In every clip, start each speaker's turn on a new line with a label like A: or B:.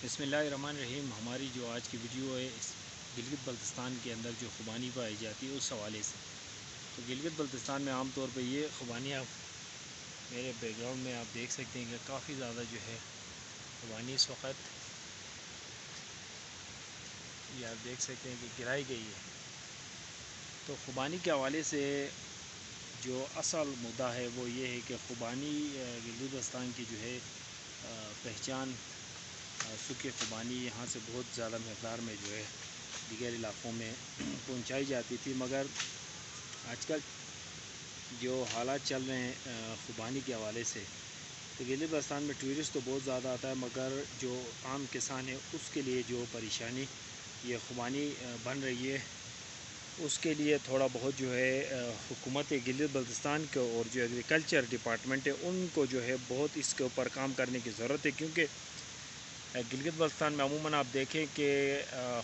A: بسم اللہ الرحمن الرحیم۔ ہماری جو آج کی ویڈیو ہے اس گلگت بلتستان کے اندر جو خوبانی پائی جاتی ہے اس حوالے سے۔ تو گلگت بلتستان میں عام طور پہ یہ خوبانی آپ میرے بیک گراؤنڈ میں آپ دیکھ سکتے ہیں کہ کافی زیادہ جو ہے خوبانی اس وقت یہ آپ دیکھ سکتے ہیں کہ گرائی گئی ہے۔ تو خوبانی کے حوالے سے جو اصل مدعا ہے وہ یہ ہے کہ خوبانی گلگت بلتستان کی جو ہے پہچان سوکھی خوبانی یہاں سے بہت زیادہ مقدار میں جو ہے دیگر علاقوں میں پہنچائی جاتی تھی، مگر آج کل جو حالات چل رہے ہیں خوبانی کے حوالے سے، تو گلگت بلتستان میں ٹورسٹ تو بہت زیادہ آتا ہے، مگر جو عام کسان ہے اس کے لیے جو پریشانی یہ خوبانی بن رہی ہے اس کے لیے تھوڑا بہت جو ہے حکومت گلگت بلتستان کو اور جو ایگریکلچر ڈپارٹمنٹ ہے ان کو جو ہے بہت اس کے اوپر کام کرنے کی ضرورت ہے، کیونکہ گلگت بلتستان میں عموماً آپ دیکھیں کہ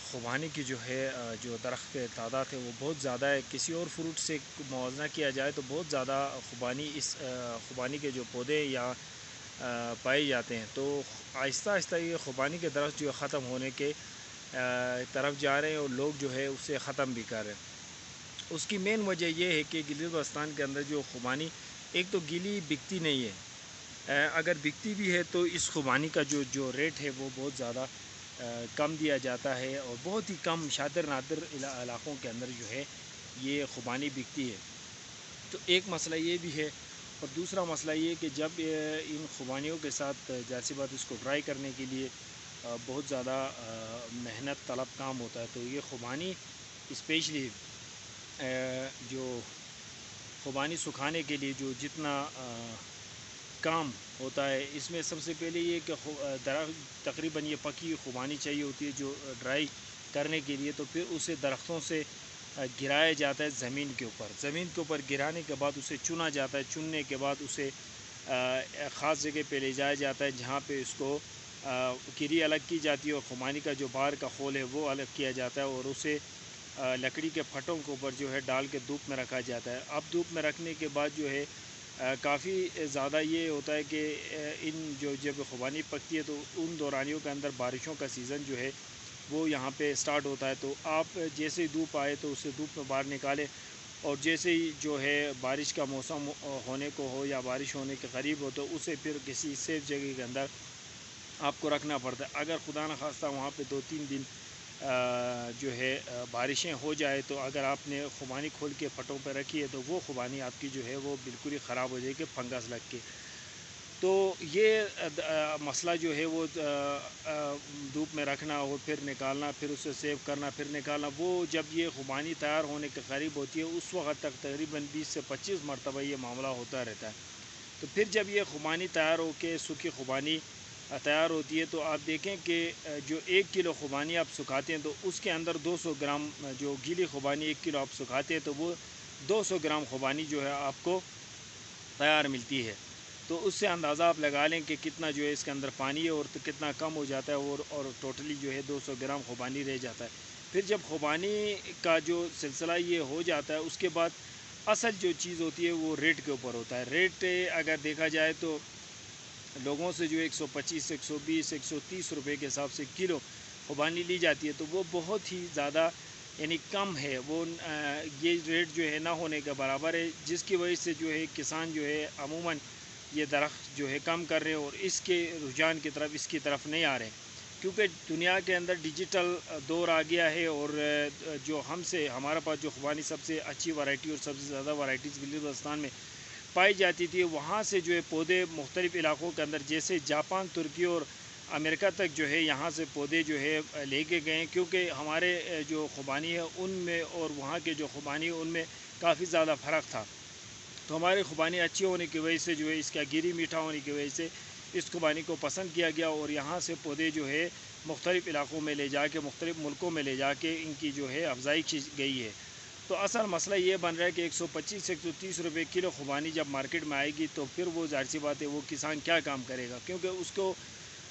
A: خوبانی کی جو ہے جو درخت کے تعداد ہے وہ بہت زیادہ ہے۔ کسی اور فروٹ سے موازنہ کیا جائے تو بہت زیادہ خوبانی کے جو پودے یا پائے جاتے ہیں، تو آہستہ آہستہ یہ خوبانی کے درخت جو ختم ہونے کے طرف جا رہے ہیں اور لوگ جو ہے اسے ختم بھی کر رہے ہیں۔ اس کی مین وجہ یہ ہے کہ گلگت بلتستان کے اندر جو خوبانی ایک تو گیلی بکتی نہیں ہے، اگر بکتی بھی ہے تو اس خوبانی کا جو ریٹ ہے وہ بہت زیادہ کم دیا جاتا ہے، اور بہت ہی کم شادر نادر علاقوں کے اندر جو ہے یہ خوبانی بکتی ہے۔ تو ایک مسئلہ یہ بھی ہے، اور دوسرا مسئلہ یہ کہ جب ان خوبانیوں کے ساتھ ظاہر بات اس کو ڈرائی کرنے کے لیے بہت زیادہ محنت طلب کام ہوتا ہے، تو یہ خوبانی اسپیشلی جو خوبانی سکھانے کے لیے جو جتنا کام ہوتا ہے، اس میں سب سے پہلے یہ کہ درخت تقریباً یہ پکی خوبانی چاہیے ہوتی ہے جو ڈرائی کرنے کے لیے، تو پھر اسے درختوں سے گرایا جاتا ہے زمین کے اوپر گرانے کے بعد اسے چنا جاتا ہے، چننے کے بعد اسے خاص جگہ پہ لے جایا جاتا ہے جہاں پہ اس کو کری الگ کی جاتی ہے، اور خوبانی کا جو باہر کا خول ہے وہ الگ کیا جاتا ہے، اور اسے لکڑی کے پھٹوں کے اوپر جو ہے ڈال کے دھوپ میں رکھا جاتا ہے۔ اب دھوپ میں رکھنے کے بعد جو ہے کافی زیادہ یہ ہوتا ہے کہ ان جب خوبانی پکتی ہے تو ان دورانیوں کے اندر بارشوں کا سیزن جو ہے وہ یہاں پہ سٹارٹ ہوتا ہے، تو آپ جیسے ہی دھوپ آئے تو اسے دھوپ میں باہر نکالیں، اور جیسے ہی جو ہے بارش کا موسم ہونے کو ہو یا بارش ہونے کے قریب ہو تو اسے پھر کسی سیف جگہ کے اندر آپ کو رکھنا پڑتا ہے۔ اگر خدا نخواستہ وہاں پہ 2-3 دن جو ہے بارشیں ہو جائے تو اگر آپ نے خوبانی کھول کے پھٹوں پہ رکھی ہے تو وہ خوبانی آپ کی جو ہے وہ بالکل ہی خراب ہو جائے گی فنگس لگ کے۔ تو یہ مسئلہ جو ہے وہ دھوپ میں رکھنا اور پھر نکالنا، پھر اسے سیو کرنا، پھر نکالنا، وہ جب یہ خوبانی تیار ہونے کے قریب ہوتی ہے اس وقت تک تقریباً 20 سے 25 مرتبہ یہ معاملہ ہوتا رہتا ہے۔ تو پھر جب یہ خوبانی تیار ہو کے سوکھی خوبانی تیار ہوتی ہے تو آپ دیکھیں کہ جو 1 کلو خوبانی آپ سکھاتے ہیں تو اس کے اندر 200 گرام جو گیلی خوبانی 1 کلو آپ سکھاتے ہیں تو وہ 200 گرام خوبانی جو ہے آپ کو تیار ملتی ہے۔ تو اس سے اندازہ آپ لگا لیں کہ کتنا جو ہے اس کے اندر پانی ہے اور کتنا کم ہو جاتا ہے، اور ٹوٹلی جو ہے 200 گرام خوبانی رہ جاتا ہے۔ پھر جب خوبانی کا جو سلسلہ یہ ہو جاتا ہے اس کے بعد اصل جو چیز ہوتی ہے وہ ریٹ کے اوپر ہوتا ہے۔ ریٹ اگر دیکھا جائے تو لوگوں سے جو 125 120 130 روپے کے حساب سے کلو خوبانی لی جاتی ہے، تو وہ بہت ہی زیادہ یعنی کم ہے، وہ یہ ریٹ جو ہے نہ ہونے کے برابر ہے، جس کی وجہ سے جو ہے کسان جو ہے عموماً یہ درخت جو ہے کم کر رہے ہیں اور اس کے رجحان کی طرف اس کی طرف نہیں آ رہے ہیں، کیونکہ دنیا کے اندر ڈیجیٹل دور آ گیا ہے، اور جو ہمارے پاس جو خوبانی سب سے اچھی ورائٹی اور سب سے زیادہ ورائٹیز گلگت بلتستان میں پائی جاتی تھی، وہاں سے جو ہے پودے مختلف علاقوں کے اندر جیسے جاپان، ترکی اور امریکہ تک جو ہے یہاں سے پودے جو ہے لے کے گئے، کیونکہ ہمارے جو خوبانی ہے ان میں اور وہاں کے جو خوبانی ہے ان میں کافی زیادہ فرق تھا۔ تو ہماری خوبانی اچھی ہونے کی وجہ سے جو ہے اس کا گیری میٹھا ہونے کی وجہ سے اس خوبانی کو پسند کیا گیا، اور یہاں سے پودے جو ہے مختلف علاقوں میں لے جا کے مختلف ملکوں میں لے جا کے ان کی جو ہے افزائی کی گئی ہے۔ تو اصل مسئلہ یہ بن رہا ہے کہ 125 سے 130 روپے کلو خوبانی جب مارکیٹ میں آئے گی تو پھر وہ ظاہر سی بات ہے وہ کسان کیا کام کرے گا، کیونکہ اس کو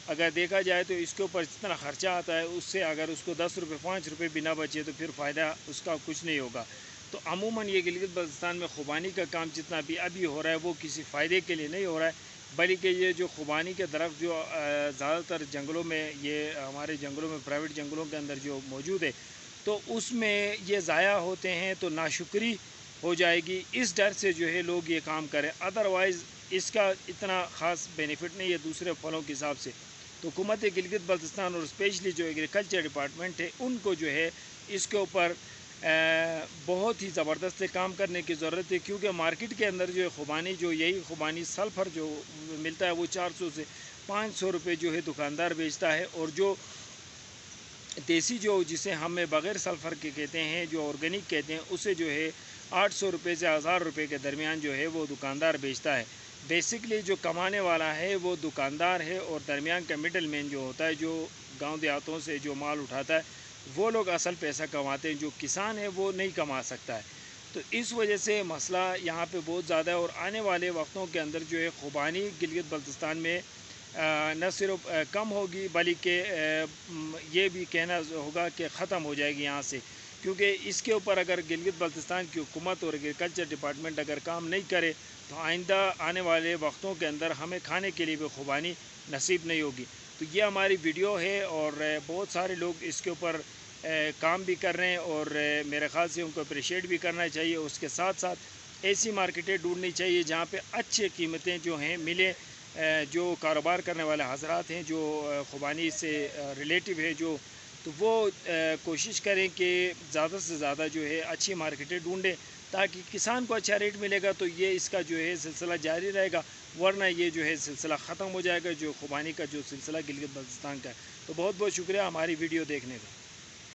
A: اگر دیکھا جائے تو اس کے اوپر جتنا خرچہ آتا ہے اس سے اگر اس کو 10 روپے 5 روپے بھی نہ بچے تو پھر فائدہ اس کا کچھ نہیں ہوگا۔ تو عموماً یہ گلگت بلتستان میں خوبانی کا کام جتنا بھی ابھی ہو رہا ہے وہ کسی فائدے کے لیے نہیں ہو رہا ہے، بلکہ یہ جو خوبانی کے درخت جو زیادہ تر جنگلوں میں، یہ ہمارے جنگلوں میں، پرائیویٹ جنگلوں کے اندر جو موجود ہے، تو اس میں یہ ضائع ہوتے ہیں تو ناشکری ہو جائے گی، اس ڈر سے جو ہے لوگ یہ کام کریں، ادروائز اس کا اتنا خاص بینیفٹ نہیں ہے دوسرے پھلوں کے حساب سے۔ تو حکومت گلگت بلتستان اور اسپیشلی جو ایگریکلچر ڈپارٹمنٹ ہے، ان کو جو ہے اس کے اوپر بہت ہی زبردست کام کرنے کی ضرورت ہے، کیونکہ مارکیٹ کے اندر جو ہے خوبانی، جو یہی خوبانی سلفر جو ملتا ہے وہ 400 سے 500 روپے جو ہے دکاندار بیچتا ہے، اور جو دیسی جو جسے ہم بغیر سلفر کے کہتے ہیں، جو آرگینک کہتے ہیں، اسے جو ہے 800 روپے سے 1000 روپے کے درمیان جو ہے وہ دکاندار بیچتا ہے۔ بیسکلی جو کمانے والا ہے وہ دکاندار ہے، اور درمیان کا مڈل مین جو ہوتا ہے، جو گاؤں دیہاتوں سے جو مال اٹھاتا ہے، وہ لوگ اصل پیسہ کماتے ہیں، جو کسان ہے وہ نہیں کما سکتا ہے۔ تو اس وجہ سے مسئلہ یہاں پہ بہت زیادہ ہے، اور آنے والے وقتوں کے اندر جو ہے خوبانی گلگت بلتستان میں نہ صرف کم ہوگی، بلکہ یہ بھی کہنا ہوگا کہ ختم ہو جائے گی یہاں سے، کیونکہ اس کے اوپر اگر گلگت بلتستان کی حکومت اور ایگریکلچر ڈپارٹمنٹ اگر کام نہیں کرے تو آئندہ آنے والے وقتوں کے اندر ہمیں کھانے کے لیے بھی خوبانی نصیب نہیں ہوگی۔ تو یہ ہماری ویڈیو ہے، اور بہت سارے لوگ اس کے اوپر کام بھی کر رہے ہیں، اور میرے خیال سے ان کو اپریشیٹ بھی کرنا چاہیے۔ اس کے ساتھ ساتھ ایسی مارکیٹیں ڈھونڈنی چاہیے جہاں پہ اچھے قیمتیں جو ہیں ملیں، جو کاروبار کرنے والے حضرات ہیں، جو خوبانی سے ریلیٹو ہے، جو تو وہ کوشش کریں کہ زیادہ سے زیادہ جو ہے اچھی مارکیٹیں ڈھونڈیں، تاکہ کسان کو اچھا ریٹ ملے گا تو یہ اس کا جو ہے سلسلہ جاری رہے گا، ورنہ یہ جو ہے سلسلہ ختم ہو جائے گا، جو خوبانی کا جو سلسلہ گلگت بلتستان کا ہے۔ تو بہت بہت شکریہ ہماری ویڈیو دیکھنے کا۔